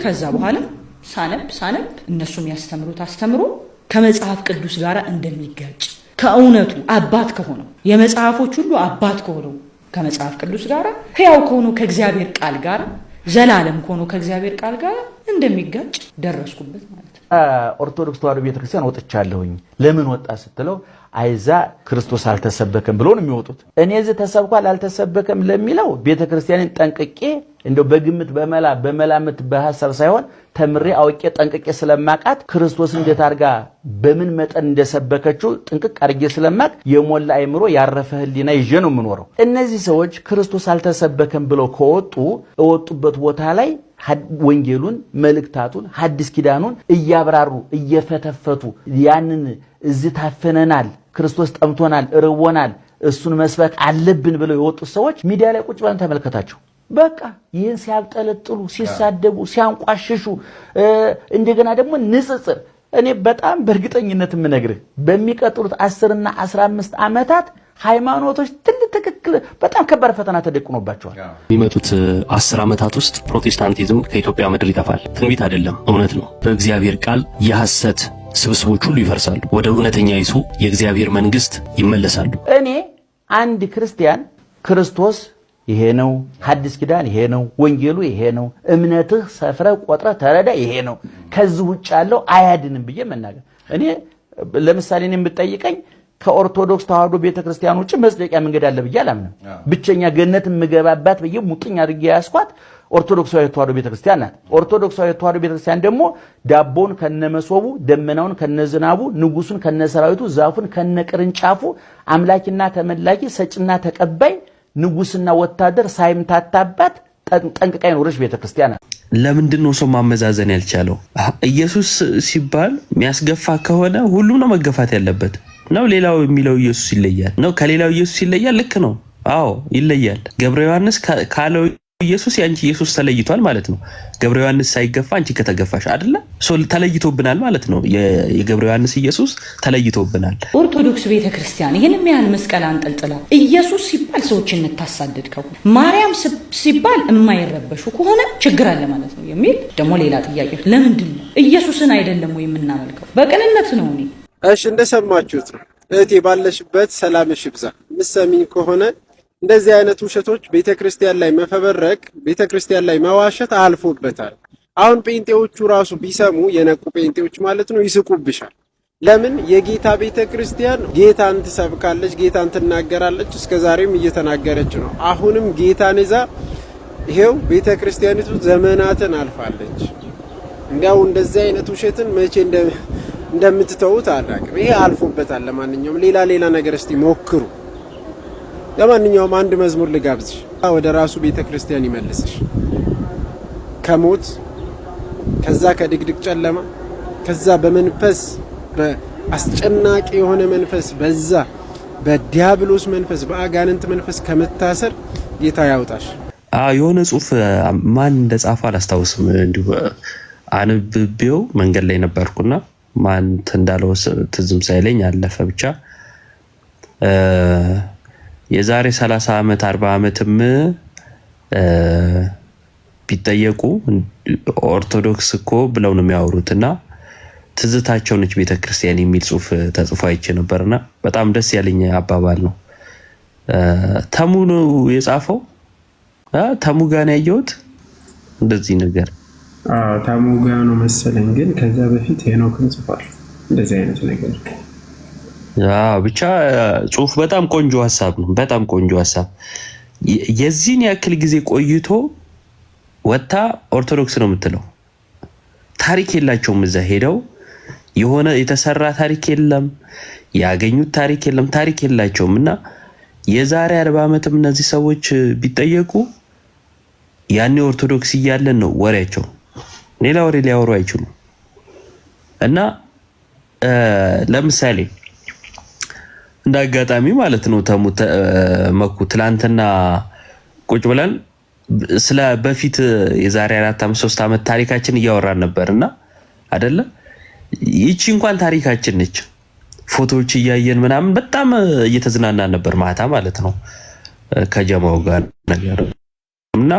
ከዛ በኋላ ሳነብ እነሱም ያስተምሩት አስተምሮ ከመጽሐፍ ቅዱስ ጋር እንደሚጋጭ ከእውነቱ አባት ከሆነው የመጽሐፎች ሁሉ አባት ከሆነው ከመጽሐፍ ቅዱስ ጋር ሕያው ከሆነው ከእግዚአብሔር ቃል ጋር ዘላለም ከሆነው ከእግዚአብሔር ቃል ጋር እንደሚጋጭ ደረስኩበት ማለት ነው። ኦርቶዶክስ ተዋሕዶ ቤተክርስቲያን ወጥቻለሁኝ። ለምን ወጣ ስትለው አይዛ ክርስቶስ አልተሰበከም ብሎ ነው የሚወጡት። እኔ እዚህ ተሰብኳል አልተሰበከም ለሚለው ቤተክርስቲያንን ጠንቅቄ እንደው በግምት በመላምት በሐሳብ ሳይሆን ተምሬ አውቄ ጠንቅቄ ስለማቃት ክርስቶስ እንዴት አርጋ በምን መጠን እንደሰበከችው ጥንቅቅ አርጌ ስለማቅ የሞላ አይምሮ ያረፈ ህሊና ይዤ ነው የምኖረው። እነዚህ ሰዎች ክርስቶስ አልተሰበከም ብለው ከወጡበት ቦታ ላይ ወንጌሉን መልእክታቱን ሐዲስ ኪዳኑን እያብራሩ እየፈተፈቱ ያንን እዚህ ታፈነናል፣ ክርስቶስ ጠምቶናል፣ ርቦናል፣ እሱን መስበክ አለብን ብለው የወጡ ሰዎች ሚዲያ ላይ ቁጭ ብለን ተመልከታቸው። በቃ ይህን ሲያብጠለጥሉ፣ ሲሳደቡ፣ ሲያንቋሽሹ እንደገና ደግሞ ንጽጽር እኔ በጣም በእርግጠኝነት የምነግርህ በሚቀጥሉት 10 እና 15 ዓመታት ሃይማኖቶች ትክክል በጣም ከባድ ፈተና ተደቅኖባቸዋል። የሚመጡት 10 ዓመታት ውስጥ ፕሮቴስታንቲዝም ከኢትዮጵያ ምድር ይጠፋል። ትንቢት አይደለም፣ እውነት ነው። በእግዚአብሔር ቃል የሐሰት ስብስቦች ሁሉ ይፈርሳሉ። ወደ እውነተኛይቱ የእግዚአብሔር መንግስት ይመለሳሉ። እኔ አንድ ክርስቲያን ክርስቶስ ይሄ ነው፣ ሐዲስ ኪዳን ይሄ ነው፣ ወንጌሉ ይሄ ነው፣ እምነትህ ሰፍረ ቆጥረ ተረዳ ይሄ ነው፣ ከዚህ ውጭ ያለው አያድንም ብዬ መናገር እኔ ለምሳሌ እኔ የምጠይቀኝ ከኦርቶዶክስ ተዋሕዶ ቤተክርስቲያን ውጭ መጽደቂያ መንገድ አለ ብዬ አላምንም። ብቸኛ ገነት የምገባባት ብዬ ሙጥኝ አድርጌ ያስኳት ኦርቶዶክሳዊ ተዋሕዶ ቤተክርስቲያን ናት። ኦርቶዶክሳዊ ተዋሕዶ ቤተክርስቲያን ደግሞ ዳቦን ከነመሶቡ፣ ደመናውን ከነዝናቡ፣ ንጉሱን ከነሰራዊቱ፣ ዛፉን ከነቅርንጫፉ፣ አምላኪና ተመላኪ፣ ሰጭና ተቀባይ፣ ንጉስና ወታደር ሳይምታታባት ጠንቅቃ የኖረች ቤተክርስቲያን ናት። ለምንድን ነው ሰው ማመዛዘን ያልቻለው? ኢየሱስ ሲባል የሚያስገፋ ከሆነ ሁሉም ነው መገፋት ያለበት ነው። ሌላው የሚለው ኢየሱስ ይለያል ነው። ከሌላው ኢየሱስ ይለያል። ልክ ነው። አዎ ይለያል። ገብረ ዮሐንስ ካለው ኢየሱስ ያንቺ ኢየሱስ ተለይቷል ማለት ነው። ገብረ ዮሐንስ ሳይገፋ አንቺ ከተገፋሽ አይደለ? ተለይቶብናል ማለት ነው። የገብረ ዮሐንስ ኢየሱስ ተለይቶብናል። ኦርቶዶክስ ቤተክርስቲያን ይሄንን ያህል መስቀል አንጠልጥላ ኢየሱስ ሲባል ሰዎችን የምታሳድድ ከሆነ ማርያም ሲባል የማይረበሹ ከሆነ ችግር አለ ማለት ነው የሚል ደግሞ ሌላ ጥያቄ። ለምንድን ነው ኢየሱስን አይደለም ወይ የምናመልከው? በቅንነት ነው። እኔ እሺ እንደሰማችሁት ነው። እህቴ ባለሽበት ሰላምሽ ይብዛ። ምሰሚኝ ከሆነ እንደዚህ አይነት ውሸቶች ቤተክርስቲያን ላይ መፈበረክ፣ ቤተክርስቲያን ላይ መዋሸት አልፎበታል። አሁን ጴንጤዎቹ ራሱ ቢሰሙ የነቁ ጴንጤዎች ማለት ነው ይስቁብሻል። ለምን የጌታ ቤተክርስቲያን ጌታን ትሰብካለች፣ ጌታን ትናገራለች። እስከዛሬም እየተናገረች ነው። አሁንም ጌታን ይዛ ይሄው ቤተክርስቲያኒቱ ዘመናትን አልፋለች። እንዲያው እንደዚህ አይነት ውሸትን መቼ እንደምትተውት አላውቅም። ይሄ አልፎበታል። ለማንኛውም ሌላ ነገር እስቲ ሞክሩ። ለማንኛውም አንድ መዝሙር ልጋብዝሽ፣ ወደ ራሱ ቤተክርስቲያን ይመልስሽ። ከሞት ከዛ ከድቅድቅ ጨለማ ከዛ በመንፈስ በአስጨናቂ የሆነ መንፈስ በዛ በዲያብሎስ መንፈስ በአጋንንት መንፈስ ከመታሰር ጌታ ያውጣሽ። የሆነ ጽሁፍ ማን እንደጻፈ አላስታውስም። እንዲሁ አንብቤው መንገድ ላይ ነበርኩና ማን እንዳለው ትዝም ሳይለኝ አለፈ። ብቻ የዛሬ 30 ዓመት 40 ዓመትም ቢጠየቁ ኦርቶዶክስ እኮ ብለው ነው የሚያወሩትና ትዝታቸው ነች ቤተክርስቲያን የሚል ጽሁፍ ተጽፎ አይቼ ነበርና በጣም ደስ ያለኝ አባባል ነው። ተሙ ነው የጻፈው። ተሙ ጋር ነው ያየሁት እንደዚህ ነገር። ተሙ ጋር ነው መሰለኝ፣ ግን ከዛ በፊት ሄኖክን ጽፏል እንደዚህ አይነት ነገር። ብቻ ጽሁፍ በጣም ቆንጆ ሐሳብ ነው። በጣም ቆንጆ ሐሳብ። የዚህን ያክል ጊዜ ቆይቶ ወጣ ኦርቶዶክስ ነው የምትለው ታሪክ የላቸውም። እዛ ሄደው የሆነ የተሰራ ታሪክ የለም፣ ያገኙት ታሪክ የለም፣ ታሪክ የላቸውም። እና የዛሬ 40 ዓመትም እነዚህ ሰዎች ቢጠየቁ ያኔ ኦርቶዶክስ እያለን ነው ወሬያቸው። ሌላ ወሬ ሊያወሩ አይችሉም። እና ለምሳሌ እንዳጋጣሚ ማለት ነው መኩ ትላንትና ቁጭ ብለን ስለ በፊት የዛሬ 4 ዓመት 3 ዓመት ታሪካችን እያወራን ነበርና አይደለ? ይቺ እንኳን ታሪካችን ነች። ፎቶዎች እያየን ምናምን በጣም እየተዝናናን ነበር ማታ ማለት ነው ከጀማው ጋር ነገር እና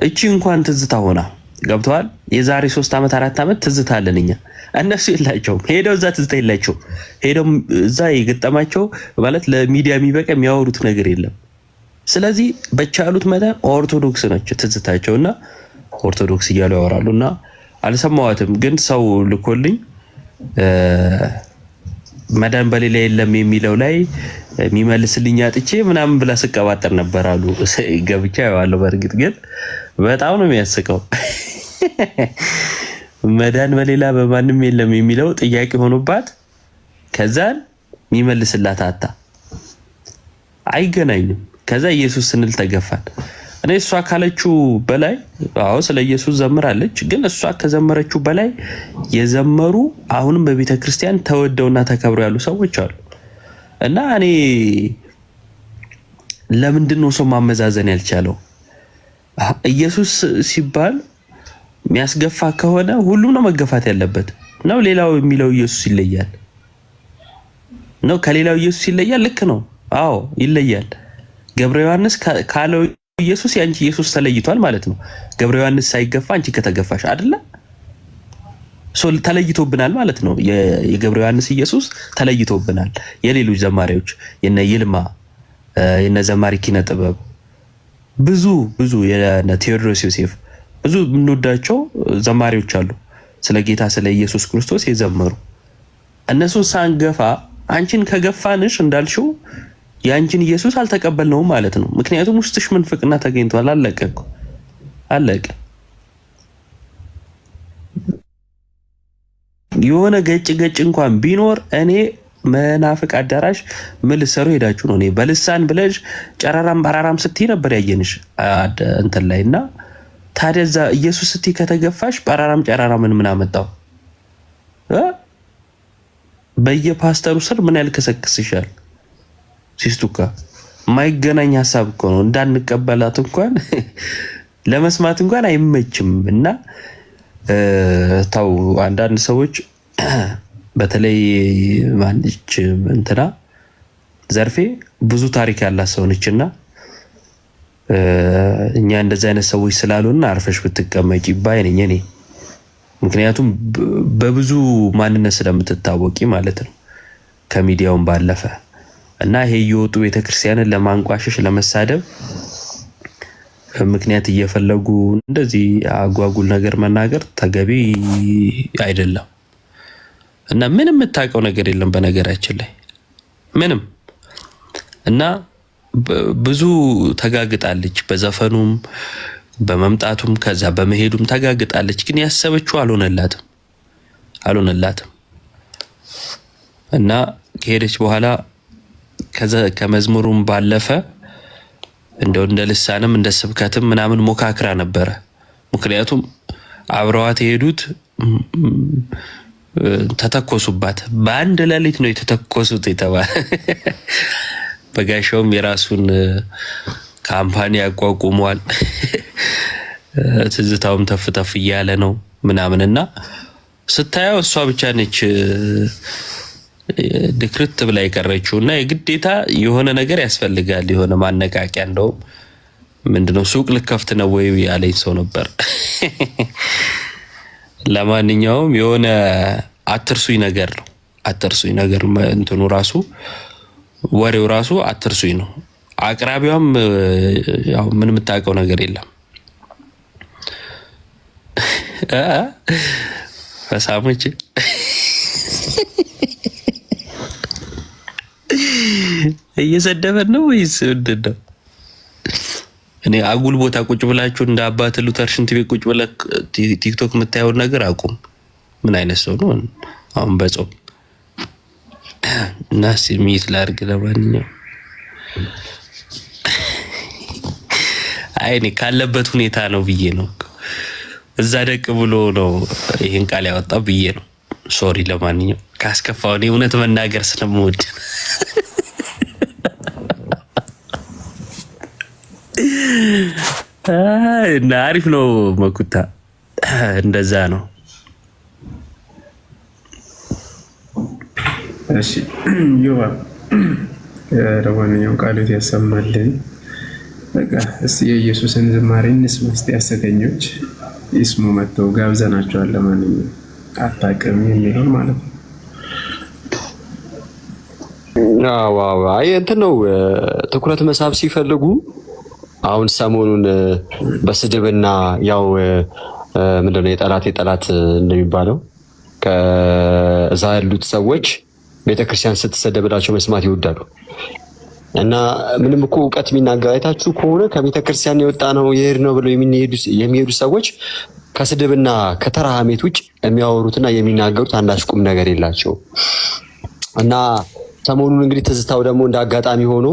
እቺ እንኳን ትዝታ ሆና ገብተዋል። የዛሬ 3 ዓመት 4 ዓመት ትዝታ አለን እኛ። እነሱ የላቸውም። ሄደው እዛ ትዝታ የላቸውም። ሄደው እዛ የገጠማቸው ማለት ለሚዲያ የሚበቃ የሚያወሩት ነገር የለም። ስለዚህ በቻሉት መጠን ኦርቶዶክስ ነች ትዝታቸውና ኦርቶዶክስ እያሉ ያወራሉና አልሰማዋትም። ግን ሰው ልኮልኝ መዳን በሌላ የለም የሚለው ላይ የሚመልስልኝ አጥቼ ምናምን ብላ ስቀባጠር ነበር አሉ። ገብቻ ያዋለው በእርግጥ ግን በጣም ነው የሚያስቀው። መዳን በሌላ በማንም የለም የሚለው ጥያቄ ሆኖባት ከዛን የሚመልስላት አጣ። አይገናኝም። ከዛ ኢየሱስ ስንል ተገፋን። እኔ እሷ ካለችው በላይ አዎ ስለ ኢየሱስ ዘምራለች። ግን እሷ ከዘመረችው በላይ የዘመሩ አሁንም በቤተ ክርስቲያን ተወደውና ተከብረው ያሉ ሰዎች አሉ። እና እኔ ለምንድን ነው ሰው ማመዛዘን ያልቻለው? ኢየሱስ ሲባል የሚያስገፋ ከሆነ ሁሉም ነው መገፋት ያለበት ነው። ሌላው የሚለው ኢየሱስ ይለያል ነው። ከሌላው ኢየሱስ ይለያል። ልክ ነው። አዎ ይለያል። ገብረ ዮሐንስ ካለው ኢየሱስ ያንቺ ኢየሱስ ተለይቷል ማለት ነው። ገብረ ዮሐንስ ሳይገፋ አንቺ ከተገፋሽ አይደለ? ተለይቶብናል ማለት ነው። የገብረ ዮሐንስ ኢየሱስ ተለይቶብናል። የሌሎች ዘማሪዎች የነ ይልማ የነ ዘማሪ ኪነ ጥበብ ብዙ የነ ቴዎድሮስ ዮሴፍ ብዙ የምንወዳቸው ዘማሪዎች አሉ ስለ ጌታ ስለ ኢየሱስ ክርስቶስ የዘመሩ። እነሱን ሳንገፋ አንቺን ከገፋንሽ እንዳልሽው ያንቺን ኢየሱስ አልተቀበልነውም ማለት ነው። ምክንያቱም ውስጥሽ ምንፍቅና ተገኝቷል። አለቀ እኮ አለቀ። የሆነ ገጭ እንኳን ቢኖር እኔ መናፍቅ አዳራሽ ምን ልትሰሩ ሄዳችሁ ነው? እኔ በልሳን ብለሽ ጨራራም በራራም ስትይ ነበር ያየንሽ እንትን ላይና ታዲያ እዛ ኢየሱስ ስትይ ከተገፋሽ በራራም ጨራራምን ምን አመጣው? በየፓስተሩ ስር ምን ያልከሰክስሻል? ሲስቱካ ማይገናኝ ሐሳብ እኮ ነው። እንዳንቀበላት እንኳን ለመስማት እንኳን አይመችም። እና ታው አንዳንድ ሰዎች በተለይ ማንች እንትና ዘርፌ ብዙ ታሪክ ያላት ሰው ነችና እኛ እንደዛ አይነት ሰዎች ስላሉና አርፈሽ ብትቀመጪ ባይ ነኝ እኔ። ምክንያቱም በብዙ ማንነት ስለምትታወቂ ማለት ነው ከሚዲያውም ባለፈ እና ይሄ የወጡ ቤተክርስቲያንን ለማንቋሸሽ ለመሳደብ ምክንያት እየፈለጉ እንደዚህ አጓጉል ነገር መናገር ተገቢ አይደለም። እና ምንም የምታውቀው ነገር የለም በነገራችን ላይ ምንም። እና ብዙ ተጋግጣለች በዘፈኑም በመምጣቱም ከዛ በመሄዱም ተጋግጣለች። ግን ያሰበችው አልሆነላትም። እና ከሄደች በኋላ ከመዝሙሩም ባለፈ እንደው እንደ ልሳንም እንደ ስብከትም ምናምን ሞካክራ ነበረ። ምክንያቱም አብረዋት የሄዱት ተተኮሱባት። በአንድ ሌሊት ነው የተተኮሱት የተባለ። በጋሻውም የራሱን ካምፓኒ ያቋቁሟል። ትዝታውም ተፍተፍ እያለ ነው ምናምንና ስታየው እሷ ብቻ ነች ድክርት ብላ የቀረችውና የግዴታ የሆነ ነገር ያስፈልጋል፣ የሆነ ማነቃቂያ። እንደውም ምንድነው ሱቅ ልከፍት ነው ወይ ያለኝ ሰው ነበር። ለማንኛውም የሆነ አትርሱኝ ነገር ነው። አትርሱኝ ነገር እንትኑ ራሱ ወሬው ራሱ አትርሱኝ ነው። አቅራቢዋም ያው ምን የምታውቀው ነገር የለም። ፈሳሞች እየሰደበን ነው ወይስ ምንድን ነው? እኔ አጉል ቦታ ቁጭ ብላችሁ እንደ አባት ሉተር ሽንት ቤት ቁጭ ብለህ ቲክቶክ የምታየውን ነገር አቁም። ምን አይነት ሰው ነው አሁን በጾም እና ሲሚት ላርግ። ለማንኛውም አይኔ ካለበት ሁኔታ ነው ብዬ ነው እዛ ደቅ ብሎ ነው ይሄን ቃል ያወጣው ብዬ ነው። ሶሪ ለማንኛውም ካስከፋው እኔ እውነት መናገር ስለምወድ እና አሪፍ ነው መኩታ። እንደዛ ነው። እሺ ዮባ ለማንኛውም ቃሉት ያሰማልኝ። በቃ እስቲ የኢየሱስን ዝማሬ እንስማ። እስቲ ሐሰተኞች ይስሙ መጥተው ጋብዘናቸዋል። ለማንኛውም አታውቅም የሚሆን ማለት ነው። ዋው አይ እንትን ነው ትኩረት መሳብ ሲፈልጉ አሁን ሰሞኑን በስድብና ያው ምንድነው የጠላት እንደሚባለው ከዛ ያሉት ሰዎች ቤተክርስቲያን ስትሰደብላቸው መስማት ይወዳሉ። እና ምንም እኮ እውቀት የሚናገር አይታችሁ ከሆነ ከቤተክርስቲያን የወጣ ነው ይሄድ ነው ብለው የሚሄዱ ሰዎች ከስድብና ከተራ ሐሜት ውጭ የሚያወሩትና የሚናገሩት አንዳች ቁም ነገር የላቸው። እና ሰሞኑን እንግዲህ ትዝታው ደግሞ እንደ አጋጣሚ ሆኖ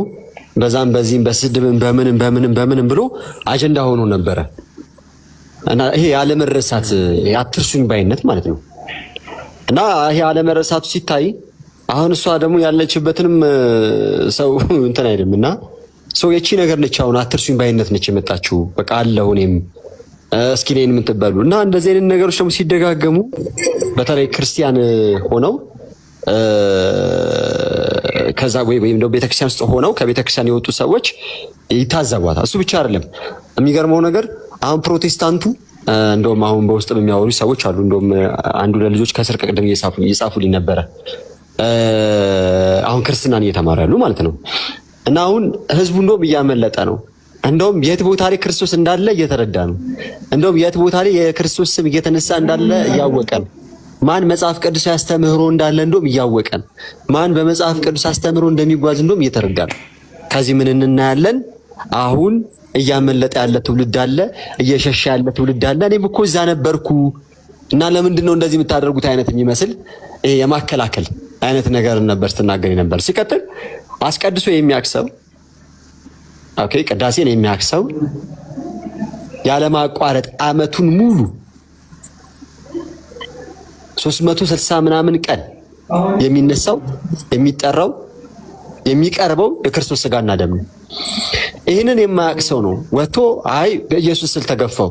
በዛም በዚህም በስድብም በምንም ብሎ አጀንዳ ሆኖ ነበረ። እና ይሄ ያለመረሳት አትርሱኝ ባይነት ማለት ነው። እና ይሄ ያለመረሳቱ ሲታይ አሁን እሷ ደግሞ ያለችበትንም ሰው እንትን አይደለም። እና ሰው የቺ ነገር ነች አሁን አትርሱኝ ባይነት ነች የመጣችው። በቃ አለሁ እኔም እስኪ እኔን ምን ትበሉ። እና እንደዚህ አይነት ነገሮች ደግሞ ሲደጋገሙ በተለይ ክርስቲያን ሆነው ከዛ ወይም ደግሞ ቤተክርስቲያን ውስጥ ሆነው ከቤተክርስቲያን የወጡ ሰዎች ይታዘቧታል። እሱ ብቻ አይደለም የሚገርመው ነገር አሁን ፕሮቴስታንቱ እንደውም አሁን በውስጥ የሚያወሩ ሰዎች አሉ። እንደውም አንዱ ለልጆች ከስር ቅድም እየጻፉልኝ ነበረ። አሁን ክርስትናን እየተማሩ ያሉ ማለት ነው። እና አሁን ህዝቡ እንደውም እያመለጠ ነው። እንደውም የት ቦታ ላይ ክርስቶስ እንዳለ እየተረዳ ነው። እንደውም የት ቦታ ላይ የክርስቶስ ስም እየተነሳ እንዳለ እያወቀ ነው። ማን መጽሐፍ ቅዱስ ያስተምህሮ እንዳለ እንደውም እያወቀ ነው። ማን በመጽሐፍ ቅዱስ አስተምህሮ እንደሚጓዝ እንደውም እየተረዳ ነው። ከዚህ ምን እናያለን? አሁን እያመለጠ ያለ ትውልድ አለ፣ እየሸሸ ያለ ትውልድ አለ። እኔም እኮ እዛ ነበርኩ እና ለምንድን ነው እንደዚህ የምታደርጉት አይነት የሚመስል የማከላከል አይነት ነገር ነበር ስትናገር ነበር። ሲቀጥል አስቀድሶ የሚያክሰው ቅዳሴን የሚያክሰው ያለማቋረጥ አመቱን ሙሉ 360 ምናምን ቀን የሚነሳው የሚጠራው የሚቀርበው የክርስቶስ ስጋና ደም ነው። ይህንን የማያክሰው ነው ወጥቶ አይ በኢየሱስ ስል ተገፋው።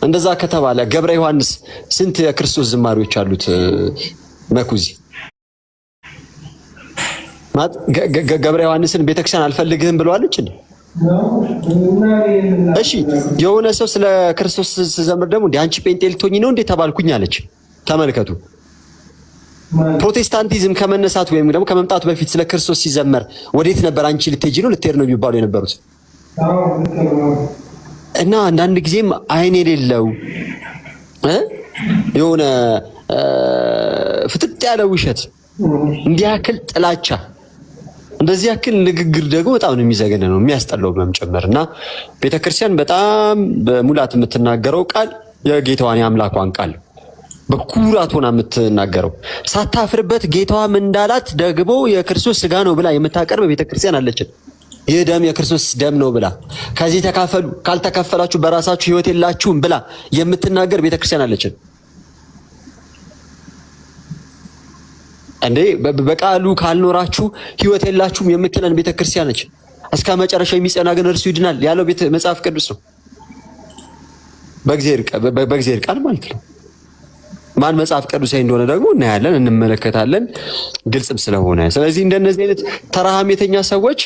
እንደዛ ከተባለ ገብረ ዮሐንስ ስንት የክርስቶስ ዝማሬዎች አሉት? መኩዚ ማለት ገብረ ዮሐንስን ቤተክርስቲያን አልፈልግህም ብለዋለች እንዴ? እሺ የሆነ ሰው ስለ ክርስቶስ ሲዘምር ደግሞ እንዴ አንቺ ጴንጤ ልትሆኚ ነው እንዴ ተባልኩኝ አለች። ተመልከቱ። ፕሮቴስታንቲዝም ከመነሳቱ ወይም ደግሞ ከመምጣቱ በፊት ስለ ክርስቶስ ሲዘመር ወዴት ነበር? አንቺ ልትሄጂ ነው ልትሄድ ነው የሚባሉ የነበሩት። እና አንዳንድ ጊዜም አይን የሌለው የሆነ ፍጥጥ ያለ ውሸት፣ እንዲህ ያክል ጥላቻ፣ እንደዚህ ያክል ንግግር ደግሞ በጣም ነው የሚዘገነ ነው የሚያስጠላው ጭምር። እና ቤተክርስቲያን በጣም በሙላት የምትናገረው ቃል የጌታዋን የአምላኳን ቃል በኩራት ሆና የምትናገረው ሳታፍርበት ጌታዋም እንዳላት ደግሞ የክርስቶስ ስጋ ነው ብላ የምታቀርብ ቤተክርስቲያን አለችን። ይህ ደም የክርስቶስ ደም ነው ብላ ከዚህ ተካፈሉ ካልተካፈላችሁ በራሳችሁ ሕይወት የላችሁም ብላ የምትናገር ቤተክርስቲያን አለችን። እንዴ በቃሉ ካልኖራችሁ ሕይወት የላችሁም የምትለን ቤተክርስቲያን ነች። እስከ መጨረሻው የሚጸና ግን እርሱ ይድናል ያለው መጽሐፍ ቅዱስ ነው። በእግዚአብሔር ቃል ማለት ነው። ማን መጽሐፍ ቅዱሳዊ እንደሆነ ደግሞ እናያለን፣ እንመለከታለን ግልጽም ስለሆነ። ስለዚህ እንደነዚህ አይነት ተራ ሐሜተኛ ሰዎች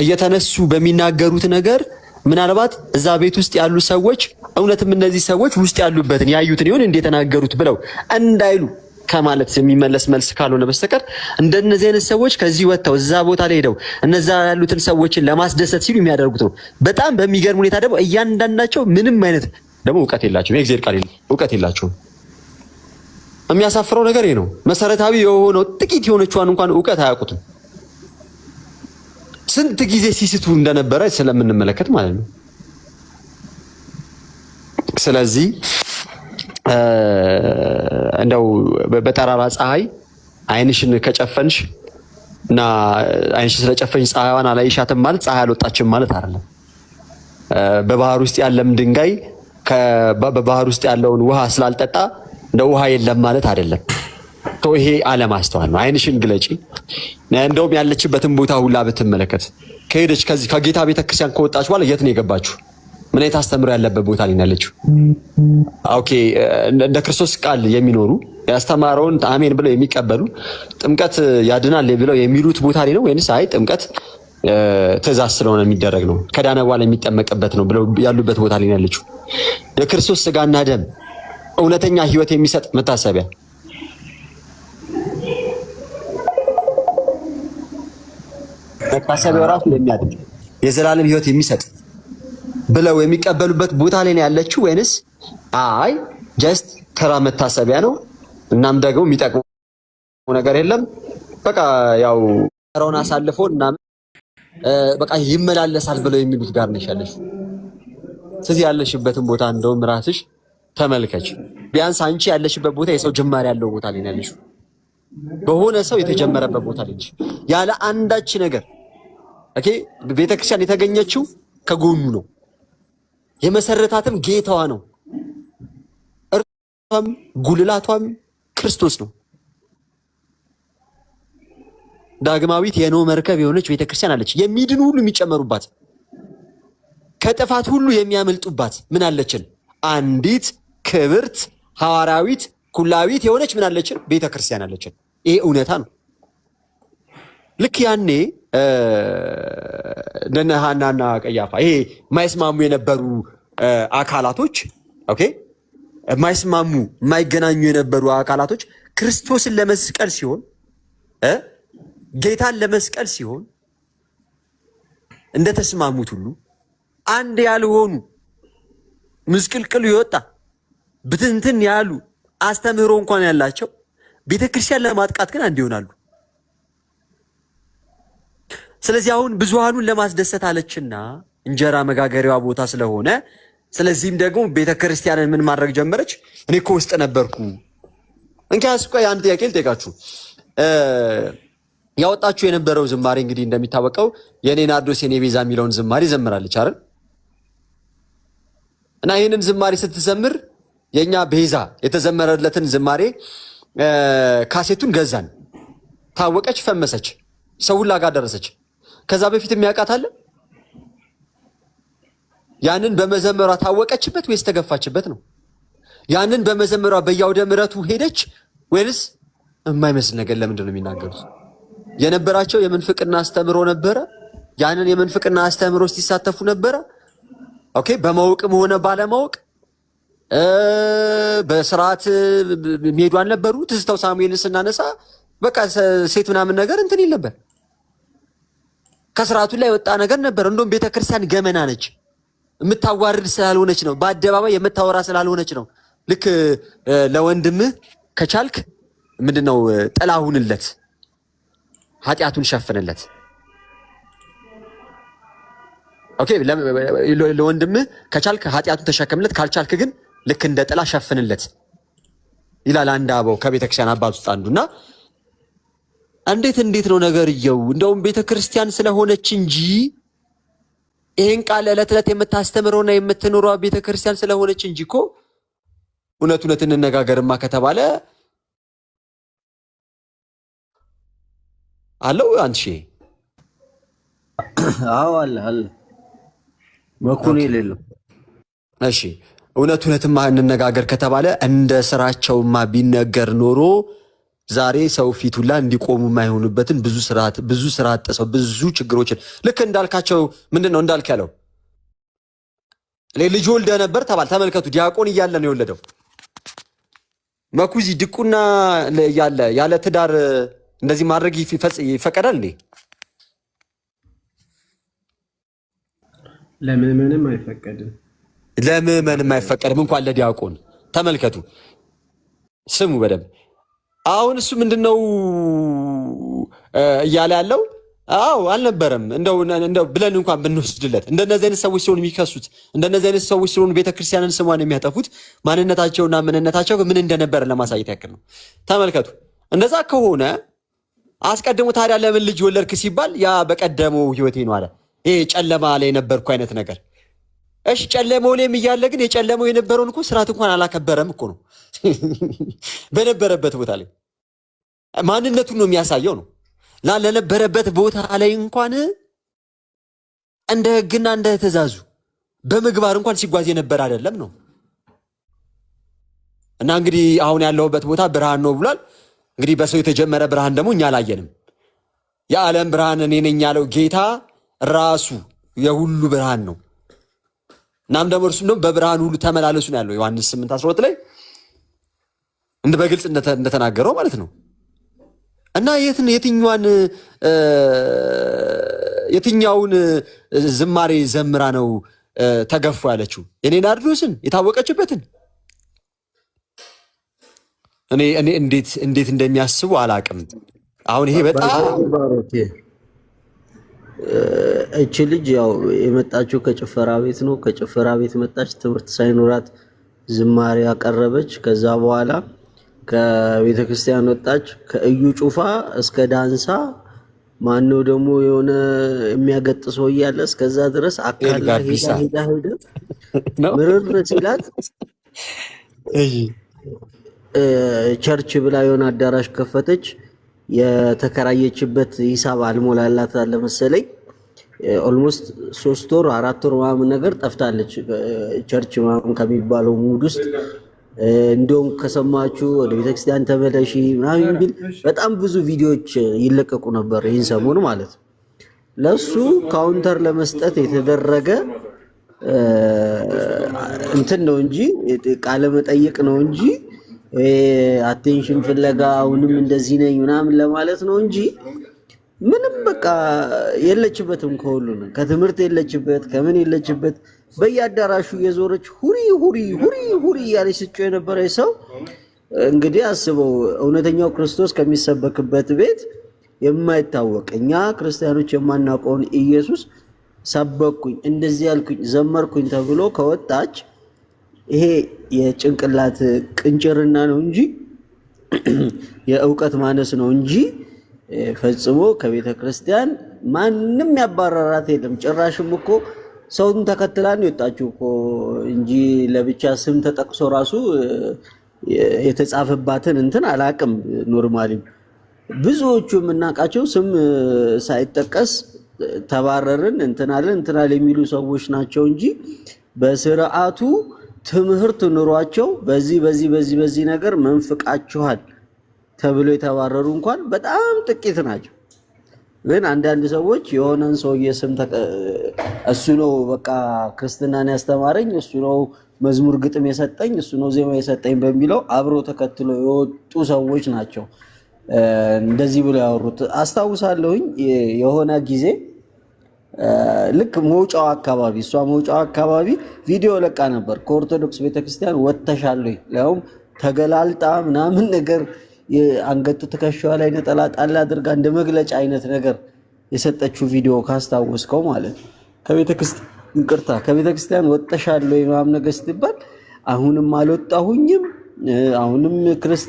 እየተነሱ በሚናገሩት ነገር ምናልባት እዛ ቤት ውስጥ ያሉ ሰዎች እውነትም እነዚህ ሰዎች ውስጥ ያሉበትን ያዩትን ይሁን እንዴት ተናገሩት ብለው እንዳይሉ ከማለት የሚመለስ መልስ ካልሆነ በስተቀር እንደነዚህ አይነት ሰዎች ከዚህ ወጥተው እዛ ቦታ ላይ ሄደው እነዛ ያሉትን ሰዎችን ለማስደሰት ሲሉ የሚያደርጉት ነው። በጣም በሚገርም ሁኔታ ደግሞ እያንዳንዳቸው ምንም አይነት ደግሞ እውቀት የላቸውም። የእግዚአብሔር ቃል እውቀት የላቸውም። የሚያሳፍረው ነገር ይሄ ነው። መሰረታዊ የሆነው ጥቂት የሆነችዋን እንኳን እውቀት አያውቁትም። ስንት ጊዜ ሲስቱ እንደነበረ ስለምንመለከት ማለት ነው። ስለዚህ እንደው በጠራራ ፀሐይ አይንሽን ከጨፈንሽ እና አይንሽ ስለጨፈንሽ ፀሐይዋን አላይሻትም ማለት ፀሐይ አልወጣችም ማለት አይደለም። በባህር ውስጥ ያለም ድንጋይ በባህር ውስጥ ያለውን ውሃ ስላልጠጣ እንደ ውሃ የለም ማለት አይደለም። ይሄ አለማስተዋል ነው። አይንሽን ግለጪ። እንደውም ያለችበትን ቦታ ሁላ ብትመለከት ከሄደች ከጌታ ቤተክርስቲያን ከወጣች በኋላ የት ነው የገባችሁ? ምን አይነት አስተምሮ ያለበት ቦታ ላይ ያለችው? ኦኬ እንደ ክርስቶስ ቃል የሚኖሩ ያስተማረውን አሜን ብለው የሚቀበሉ ጥምቀት ያድናል ብለው የሚሉት ቦታ ላይ ነው ወይንስ አይ ጥምቀት ትእዛዝ ስለሆነ የሚደረግ ነው። ከዳነ በኋላ የሚጠመቅበት ነው ብለው ያሉበት ቦታ ላይ ያለችው የክርስቶስ ስጋና ደም እውነተኛ ህይወት የሚሰጥ መታሰቢያ መታሰቢያው ራሱ የሚያድን የዘላለም ህይወት የሚሰጥ ብለው የሚቀበሉበት ቦታ ላይ ነው ያለችው ወይንስ አይ ጀስት ተራ መታሰቢያ ነው እናም ደግሞ የሚጠቅመው ነገር የለም በቃ ያው ተራውን አሳልፎ እና በቃ ይመላለሳል ብለው የሚሉት ጋር ነሽ ያለሽው? ስለዚህ ያለሽበትን ቦታ እንደውም ራስሽ ተመልከች። ቢያንስ አንቺ ያለሽበት ቦታ የሰው ጅማሬ ያለው ቦታ ላይ ነው ያለሽው። በሆነ ሰው የተጀመረበት ቦታ ላይ ነሽ ያለ አንዳች ነገር። ኦኬ ቤተክርስቲያን የተገኘችው ከጎኑ ነው። የመሰረታትም ጌታዋ ነው። እርሷም ጉልላቷም ክርስቶስ ነው። ዳግማዊት የኖህ መርከብ የሆነች ቤተክርስቲያን አለች። የሚድኑ ሁሉ የሚጨመሩባት ከጥፋት ሁሉ የሚያመልጡባት ምን አለችን? አንዲት ክብርት ሐዋርያዊት ኩላዊት የሆነች ምን አለችን? ቤተክርስቲያን አለችን። ይሄ እውነታ ነው። ልክ ያኔ እነ ሐናና ቀያፋ ይሄ የማይስማሙ የነበሩ አካላቶች ኦኬ የማይስማሙ የማይገናኙ የነበሩ አካላቶች ክርስቶስን ለመስቀል ሲሆን ጌታን ለመስቀል ሲሆን እንደተስማሙት ሁሉ አንድ ያልሆኑ ምስቅልቅሉ ይወጣ ብትንትን ያሉ አስተምህሮ እንኳን ያላቸው ቤተክርስቲያን ለማጥቃት ግን አንድ ይሆናሉ። ስለዚህ አሁን ብዙሃኑን ለማስደሰት አለችና እንጀራ መጋገሪያዋ ቦታ ስለሆነ ስለዚህም ደግሞ ቤተክርስቲያንን ምን ማድረግ ጀመረች? እኔ እኮ ውስጥ ነበርኩ። እንኪያስ ቆይ አንድ ጥያቄ ልጠይቃችሁ። ያወጣችሁ የነበረው ዝማሬ እንግዲህ እንደሚታወቀው የኔ ናርዶስ የኔ ቤዛ የሚለውን ዝማሬ ዘምራለች አይደል? እና ይህንን ዝማሬ ስትዘምር የኛ ቤዛ የተዘመረለትን ዝማሬ ካሴቱን ገዛን። ታወቀች፣ ፈመሰች፣ ሰው ሁላ ጋር ደረሰች። ከዛ በፊት የሚያውቃት አለ? ያንን በመዘመሯ ታወቀችበት ወይስ ተገፋችበት ነው? ያንን በመዘመሯ በያውደ ምሕረቱ ሄደች ወይስ የማይመስል ነገር? ለምንድን ነው የሚናገሩት? የነበራቸው የምንፍቅና አስተምሮ ነበረ። ያንን የምንፍቅና አስተምሮ ሲሳተፉ ነበረ። ኦኬ በማወቅም ሆነ ባለማወቅ በስርዓት የሚሄዱ አልነበሩ። ትዝታው ሳሙኤልን ስናነሳ በቃ ሴት ምናምን ነገር እንትን ይል ነበር። ከስርዓቱ ላይ ወጣ ነገር ነበር። እንደውም ቤተክርስቲያን ገመና ነች። የምታዋርድ ስላልሆነች ነው። በአደባባይ የምታወራ ስላልሆነች ነው። ልክ ለወንድምህ ከቻልክ ምንድነው ጥላ ሁንለት፣ ኃጢአቱን ሸፍንለት። ኦኬ ለወንድምህ ከቻልክ ኃጢአቱን ተሸከምለት፣ ካልቻልክ ግን ልክ እንደ ጥላ ሸፍንለት ይላል አንድ አበው ከቤተክርስቲያን አባት ውስጥ አንዱና እንዴት ነው ነገርየው? እንደውም ቤተክርስቲያን ስለሆነች እንጂ ይሄን ቃል ዕለት ዕለት የምታስተምረውና የምትኖረው ቤተክርስቲያን ስለሆነች እንጂ እኮ እውነት እንነጋገርማ ከተባለ አለው አንቺ አዎ አለ መኩን የሌለው እሺ እውነትማ እንነጋገር ከተባለ እንደ ስራቸውማ ቢነገር ኖሮ ዛሬ ሰው ፊቱላ እንዲቆሙ የማይሆኑበትን ብዙ ስራ አጥሰው ብዙ ችግሮችን ልክ እንዳልካቸው ምንድነው እንዳልክ ያለው ልጅ ወልደ ነበር ተባል። ተመልከቱ ዲያቆን እያለ ነው የወለደው። መኩዚ ድቁና ያለ ትዳር እንደዚህ ማድረግ ይፈቀዳል እንዴ? ለምዕመንም አይፈቀድም። ለምዕመንም አይፈቀድም እንኳን ለዲያቆን። ተመልከቱ ስሙ በደንብ። አሁን እሱ ምንድነው እያለ ያለው? አዎ አልነበረም እንደው ብለን እንኳን ብንወስድለት እንደነዚህ አይነት ሰዎች ሲሆኑ የሚከሱት እንደነዚህ አይነት ሰዎች ሲሆኑ ቤተክርስቲያንን ስሟን የሚያጠፉት ማንነታቸውና ምንነታቸው ምን እንደነበረ ለማሳየት ያክል ነው። ተመልከቱ እንደዛ ከሆነ አስቀድሞ ታዲያ ለምን ልጅ ወለድክ ሲባል ያ በቀደመው ህይወቴ ነው አለ። ይሄ ጨለማ ላይ የነበርኩ አይነት ነገር። እሺ ጨለማው ላይም እያለ ግን የጨለማው የነበረውን እኮ ስርዓት እንኳን አላከበረም እኮ ነው። በነበረበት ቦታ ላይ ማንነቱን ነው የሚያሳየው ነው። ለነበረበት ቦታ ላይ እንኳን እንደ ህግና እንደ ትእዛዙ በምግባር እንኳን ሲጓዝ የነበረ አይደለም ነው። እና እንግዲህ አሁን ያለውበት ቦታ ብርሃን ነው ብሏል። እንግዲህ በሰው የተጀመረ ብርሃን ደግሞ እኛ አላየንም። የዓለም ብርሃን እኔ ነኝ ያለው ጌታ ራሱ የሁሉ ብርሃን ነው። እናም ደግሞ እርሱ ነው በብርሃን ሁሉ ተመላለሱ ነው ያለው ዮሐንስ 8:12 ላይ በግልጽ እንደተናገረው ማለት ነው። እና የትኛውን ዝማሬ ዘምራ ነው ተገፉ ያለችው? የኔን አድኖስን የታወቀችበትን እኔ እንዴት እንደሚያስቡ አላቅም። አሁን ይሄ በጣም እቺ ልጅ ያው የመጣችው ከጭፈራ ቤት ነው። ከጭፈራ ቤት መጣች፣ ትምህርት ሳይኖራት ዝማሬ ያቀረበች። ከዛ በኋላ ከቤተ ክርስቲያን ወጣች። ከእዩ ጩፋ እስከ ዳንሳ ማነው ደግሞ የሆነ የሚያገጥ ሰው እያለ እስከዛ ድረስ አካላ ሄዳ ምርር ሲላት ቸርች ብላ የሆነ አዳራሽ ከፈተች። የተከራየችበት ሂሳብ አልሞላላት አለ መሰለኝ። ኦልሞስት 3 ወር 4 ወር ምናምን ነገር ጠፍታለች ቸርች ምናምን ከሚባለው ሙድ ውስጥ። እንደውም ከሰማችሁ ወደ ቤተክርስቲያን ተመለሺ ምናምን ቢል በጣም ብዙ ቪዲዮዎች ይለቀቁ ነበር ይህን ሰሞን ማለት ነው። ለሱ ካውንተር ለመስጠት የተደረገ እንትን ነው እንጂ ቃለ መጠይቅ ነው እንጂ አቴንሽን ፍለጋ አሁንም እንደዚህ ነኝ ምናምን ለማለት ነው እንጂ ምንም በቃ የለችበትም። ከሁሉ ነው ከትምህርት የለችበት ከምን የለችበት። በየአዳራሹ የዞረች ሁሪ ሁሪ ሁሪ ሁሪ ያለች ስጮህ የነበረ ሰው እንግዲህ አስበው። እውነተኛው ክርስቶስ ከሚሰበክበት ቤት የማይታወቅ እኛ ክርስቲያኖች የማናውቀውን ኢየሱስ ሰበኩኝ እንደዚህ ያልኩኝ ዘመርኩኝ ተብሎ ከወጣች ይሄ የጭንቅላት ቅንጭርና ነው እንጂ የእውቀት ማነስ ነው እንጂ ፈጽሞ ከቤተ ክርስቲያን ማንም ያባረራት የለም። ጭራሽም እኮ ሰውን ተከትላ ነው የወጣችው እኮ እንጂ ለብቻ ስም ተጠቅሶ ራሱ የተጻፈባትን እንትን አላቅም። ኖርማሊ ብዙዎቹ የምናውቃቸው ስም ሳይጠቀስ ተባረርን እንትናል የሚሉ ሰዎች ናቸው እንጂ በስርዓቱ ትምህርት ኑሯቸው በዚህ ነገር መንፍቃችኋል ተብሎ የተባረሩ እንኳን በጣም ጥቂት ናቸው። ግን አንዳንድ ሰዎች የሆነን ሰውዬ ስም እሱ ነው በቃ ክርስትናን ያስተማረኝ፣ እሱ ነው መዝሙር ግጥም የሰጠኝ፣ እሱ ነው ዜማ የሰጠኝ በሚለው አብሮ ተከትሎ የወጡ ሰዎች ናቸው እንደዚህ ብሎ ያወሩት። አስታውሳለሁኝ የሆነ ጊዜ ልክ መውጫው አካባቢ ቪዲዮ ለቃ ነበር። ከኦርቶዶክስ ቤተክርስቲያን ወጥተሻል ለውም ተገላልጣ ምናምን ነገር አንገቱ ትከሻዋ ላይ ነጠላ ጣል አድርጋ እንደ መግለጫ አይነት ነገር የሰጠችው ቪዲዮ ካስታወስከው ማለት ከቤተክርስቲያን ወጥተሻል ምናምን ነገር ስትባል አሁንም አልወጣሁኝም፣ አሁንም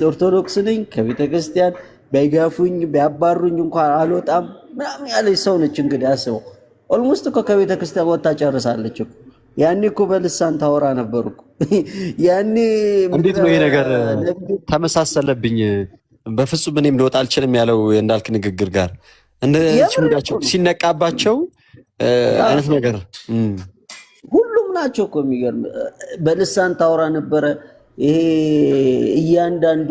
ኦርቶዶክስ ነኝ፣ ከቤተክርስቲያን ቢያጋፉኝ ቢያባሩኝ እንኳን አልወጣም ምናምን ያለች ሰው ነች። እንግዲህ አስበው ኦልሞስት እኮ ከቤተክርስቲያን ወጣ ጨርሳለች እኮ። ያኔ እኮ በልሳን ታወራ ነበር እኮ ያኔ። እንዴት ነው ይሄ ነገር ተመሳሰለብኝ? በፍጹም እኔም ልወጣ አልችልም ያለው እንዳልክ ንግግር ጋር እንደዚህ ሲነቃባቸው አይነት ነገር ሁሉም ናቸው እኮ። የሚገርም በልሳን ታወራ ነበረ። ይሄ እያንዳንዱ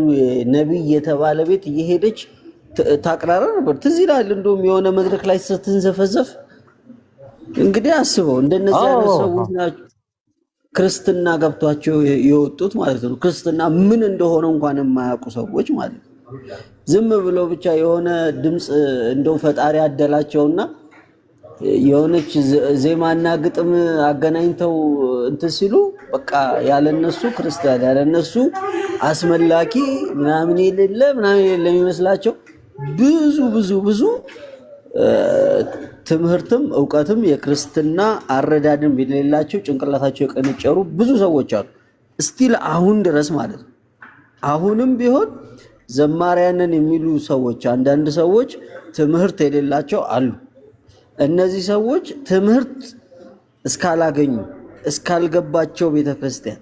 ነብይ የተባለ ቤት እየሄደች ታቅራራ ነበር። ትዝ ይላል። እንደውም የሆነ መድረክ ላይ ስትንዘፈዘፍ እንግዲህ አስበው እንደነዚህ አይነት ሰዎች ናቸው ክርስትና ገብቷቸው የወጡት ማለት ነው። ክርስትና ምን እንደሆነ እንኳን የማያውቁ ሰዎች ማለት ነው። ዝም ብለው ብቻ የሆነ ድምፅ እንደው ፈጣሪ አደላቸውና የሆነች ዜማና ግጥም አገናኝተው እንትን ሲሉ በቃ ያለነሱ ክርስቲያን ያለነሱ አስመላኪ ምናምን የሌለ የሚመስላቸው ብዙ ትምህርትም እውቀትም የክርስትና አረዳድም የሌላቸው ጭንቅላታቸው የቀነጨሩ ብዙ ሰዎች አሉ። እስቲል አሁን ድረስ ማለት ነው። አሁንም ቢሆን ዘማሪያንን የሚሉ ሰዎች አንዳንድ ሰዎች ትምህርት የሌላቸው አሉ። እነዚህ ሰዎች ትምህርት እስካላገኙ እስካልገባቸው ቤተክርስቲያን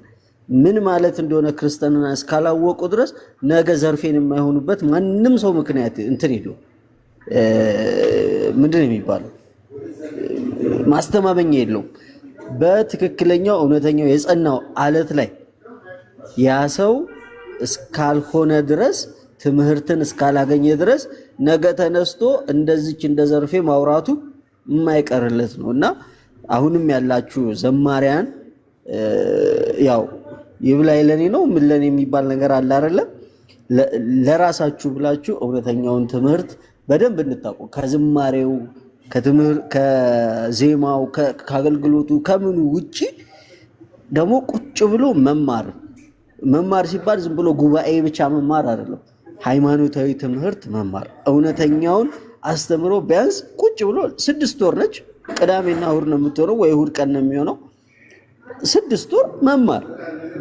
ምን ማለት እንደሆነ ክርስትና እስካላወቁ ድረስ ነገ ዘርፌን የማይሆኑበት ማንም ሰው ምክንያት እንትን ይሉ ምንድን የሚባለው ማስተማመኛ የለውም። በትክክለኛው እውነተኛው የጸናው አለት ላይ ያ ሰው እስካልሆነ ድረስ ትምህርትን እስካላገኘ ድረስ ነገ ተነስቶ እንደዚች እንደ ዘርፌ ማውራቱ የማይቀርለት ነው እና አሁንም ያላችሁ ዘማሪያን ያው ይብላኝ ለኔ ነው ምን ለኔ የሚባል ነገር አለ አይደለም። ለራሳችሁ ብላችሁ እውነተኛውን ትምህርት በደንብ እንታውቁ። ከዝማሬው ከዜማው ከአገልግሎቱ ከምኑ ውጪ ደግሞ ቁጭ ብሎ መማር ሲባል ዝም ብሎ ጉባኤ ብቻ መማር አይደለም። ሃይማኖታዊ ትምህርት መማር እውነተኛውን አስተምሮ ቢያንስ ቁጭ ብሎ 6 ወር ነች። ቅዳሜና እሁድ ነው የምትሆነው ወይ እሁድ ቀን ነው የሚሆነው። 6 ወር መማር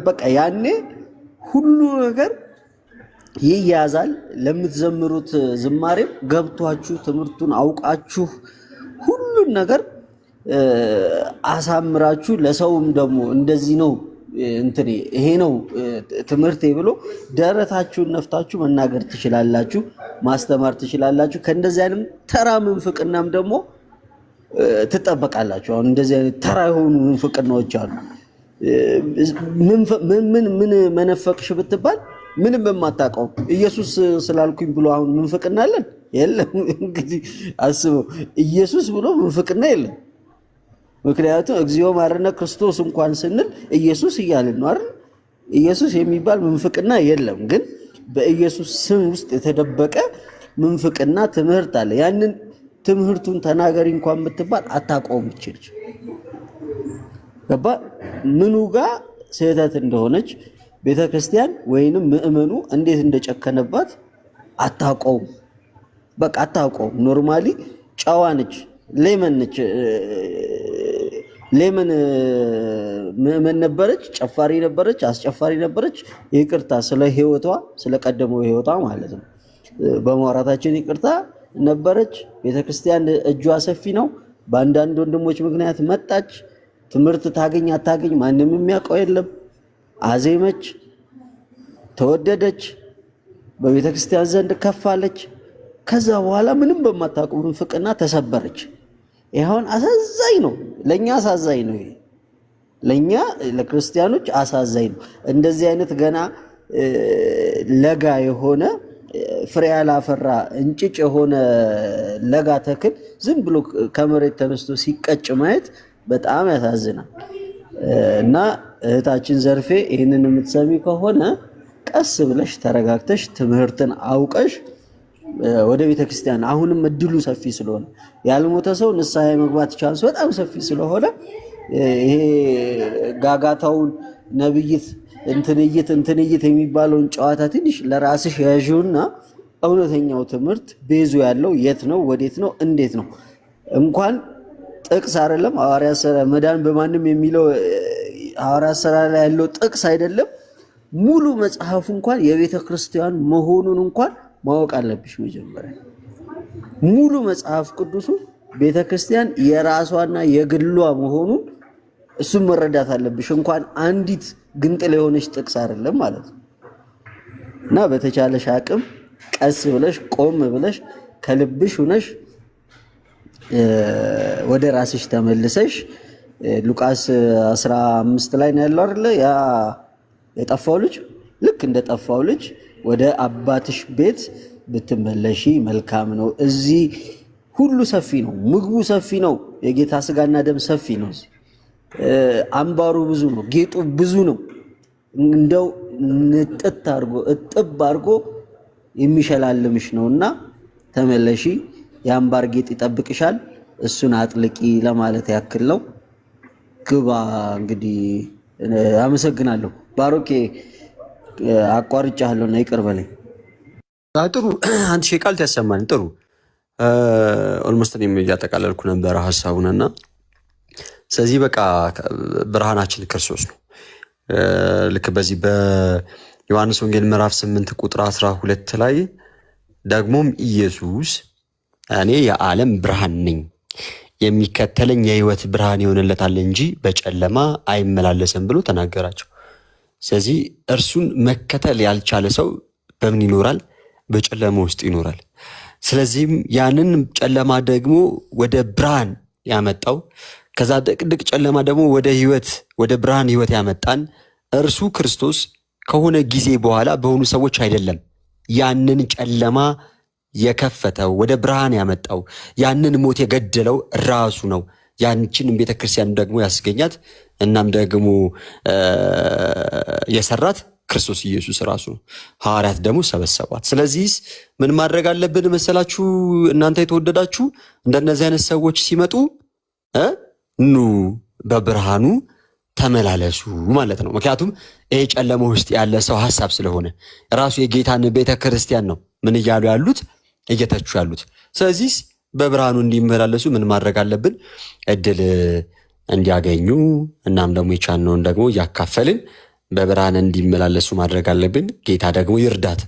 በቃ ያኔ ሁሉ ነገር ይያዛል። ለምትዘምሩት ዝማሬ ገብቷችሁ ትምህርቱን አውቃችሁ ሁሉን ነገር አሳምራችሁ ለሰውም ደግሞ እንደዚህ ነው እንትን ይሄ ነው ትምህርቴ ብሎ ደረታችሁን ነፍታችሁ መናገር ትችላላችሁ፣ ማስተማር ትችላላችሁ። ከእንደዚህ አይነት ተራ ምንፍቅናም ደግሞ ትጠበቃላችሁ። አሁን እንደዚህ አይነት ተራ የሆኑ ምንፍቅናዎች አሉ። ምን መነፈቅሽ ብትባል ምንም በማታውቀው ኢየሱስ ስላልኩኝ ብሎ አሁን ምንፍቅና አለን? የለም። እንግዲህ አስበው፣ ኢየሱስ ብሎ ምንፍቅና የለም። ምክንያቱም እግዚኦ ማረነ ክርስቶስ እንኳን ስንል ኢየሱስ እያልን ነው አይደል? ኢየሱስ የሚባል ምንፍቅና የለም። ግን በኢየሱስ ስም ውስጥ የተደበቀ ምንፍቅና ትምህርት አለ። ያንን ትምህርቱን ተናገሪ እንኳን ብትባል አታውቀውም። ይችላል ገባ ምኑ ጋር ስህተት እንደሆነች ቤተክርስቲያን ወይንም ምእመኑ እንዴት እንደጨከነባት አታውቀውም። በቃ አታውቀውም። ኖርማሊ ጨዋ ነች፣ ሌመን ነች። ሌመን ምእመን ነበረች፣ ጨፋሪ ነበረች፣ አስጨፋሪ ነበረች። ይቅርታ ስለ ህይወቷ ስለቀደመው ህይወቷ ማለት ነው በማውራታችን ይቅርታ ነበረች። ቤተክርስቲያን እጇ ሰፊ ነው። በአንዳንድ ወንድሞች ምክንያት መጣች። ትምህርት ታገኝ አታገኝ ማንም የሚያውቀው የለም። አዜመች፣ ተወደደች፣ በቤተክርስቲያን ዘንድ ከፋለች። ከዛ በኋላ ምንም በማታውቀው ምንፍቅና ተሰበረች። ይሄውን አሳዛኝ ነው፣ ለኛ አሳዛኝ ነው። ይሄ ለኛ ለክርስቲያኖች አሳዛኝ ነው። እንደዚህ አይነት ገና ለጋ የሆነ ፍሬ ያላፈራ እንጭጭ የሆነ ለጋ ተክል ዝም ብሎ ከመሬት ተነስቶ ሲቀጭ ማየት በጣም ያሳዝናል። እና እህታችን ዘርፌ ይህንን የምትሰሚ ከሆነ ቀስ ብለሽ ተረጋግተሽ ትምህርትን አውቀሽ ወደ ቤተክርስቲያን አሁንም እድሉ ሰፊ ስለሆነ ያልሞተ ሰው ንስሐ የመግባት ቻንስ በጣም ሰፊ ስለሆነ ይሄ ጋጋታውን ነብይት እንትንይት የሚባለውን ጨዋታ ትንሽ ለራስሽ ያዥውና እውነተኛው ትምህርት ቤዙ ያለው የት ነው፣ ወዴት ነው፣ እንዴት ነው? እንኳን ጥቅስ አይደለም ሐዋርያት ሥራ መዳን በማንም የሚለው ሐዋርያት ሥራ ላይ ያለው ጥቅስ አይደለም። ሙሉ መጽሐፉ እንኳን የቤተ ክርስቲያን መሆኑን እንኳን ማወቅ አለብሽ። መጀመሪያ ሙሉ መጽሐፍ ቅዱሱ ቤተ ክርስቲያን የራሷና የግሏ መሆኑን እሱም መረዳት አለብሽ። እንኳን አንዲት ግንጥል የሆነች ጥቅስ አይደለም ማለት ነው። እና በተቻለሽ አቅም ቀስ ብለሽ ቆም ብለሽ ከልብሽ ሆነሽ ወደ ራስሽ ተመልሰሽ ሉቃስ 15 ላይ ነው ያለው አይደል? ያ የጠፋው ልጅ ልክ እንደ ጠፋው ልጅ ወደ አባትሽ ቤት ብትመለሺ መልካም ነው። እዚህ ሁሉ ሰፊ ነው፣ ምግቡ ሰፊ ነው፣ የጌታ ስጋና ደም ሰፊ ነው። አምባሩ ብዙ ነው፣ ጌጡ ብዙ ነው። እንደው ንጥት አድርጎ እጥብ አድርጎ የሚሸላልምሽ ነውና ተመለሺ። የአምባር ጌጥ ይጠብቅሻል፣ እሱን አጥልቂ ለማለት ያክል ነው። ግባ እንግዲህ። አመሰግናለሁ ባሮኬ፣ አቋርጫለሁና ይቅር በለኝ። ጥሩ አንድ ሺህ ቃል ያሰማን። ጥሩ ኦልሞስት እኔም እያጠቃለልኩ ነበረ ሀሳቡንና ስለዚህ በቃ ብርሃናችን ክርስቶስ ነው። ልክ በዚህ በዮሐንስ ወንጌል ምዕራፍ 8 ቁጥር 12 ላይ ደግሞም ኢየሱስ እኔ የዓለም ብርሃን ነኝ፣ የሚከተለኝ የሕይወት ብርሃን ይሆንለታል እንጂ በጨለማ አይመላለስም ብሎ ተናገራቸው። ስለዚህ እርሱን መከተል ያልቻለ ሰው በምን ይኖራል? በጨለማ ውስጥ ይኖራል። ስለዚህም ያንን ጨለማ ደግሞ ወደ ብርሃን ያመጣው ከዛ ድቅድቅ ጨለማ ደግሞ ወደ ሕይወት ወደ ብርሃን ሕይወት ያመጣን እርሱ ክርስቶስ ከሆነ ጊዜ በኋላ በሆኑ ሰዎች አይደለም። ያንን ጨለማ የከፈተው ወደ ብርሃን ያመጣው ያንን ሞት የገደለው ራሱ ነው። ያንቺንም ቤተክርስቲያን ደግሞ ያስገኛት እናም ደግሞ የሰራት ክርስቶስ ኢየሱስ ራሱ ነው። ሐዋርያት ደግሞ ሰበሰቧት። ስለዚህ ምን ማድረግ አለብን መሰላችሁ? እናንተ የተወደዳችሁ እንደነዚህ አይነት ሰዎች ሲመጡ ኑ በብርሃኑ ተመላለሱ ማለት ነው። ምክንያቱም ይሄ ጨለማ ውስጥ ያለ ሰው ሐሳብ ስለሆነ ራሱ የጌታን ቤተክርስቲያን ነው ምን እያሉ ያሉት እየተቹ ያሉት። ስለዚህ በብርሃኑ እንዲመላለሱ ምን ማድረግ አለብን? እድል እንዲያገኙ እናም ደግሞ የቻልነውን ደግሞ እያካፈልን በብርሃን እንዲመላለሱ ማድረግ አለብን። ጌታ ደግሞ ይርዳት።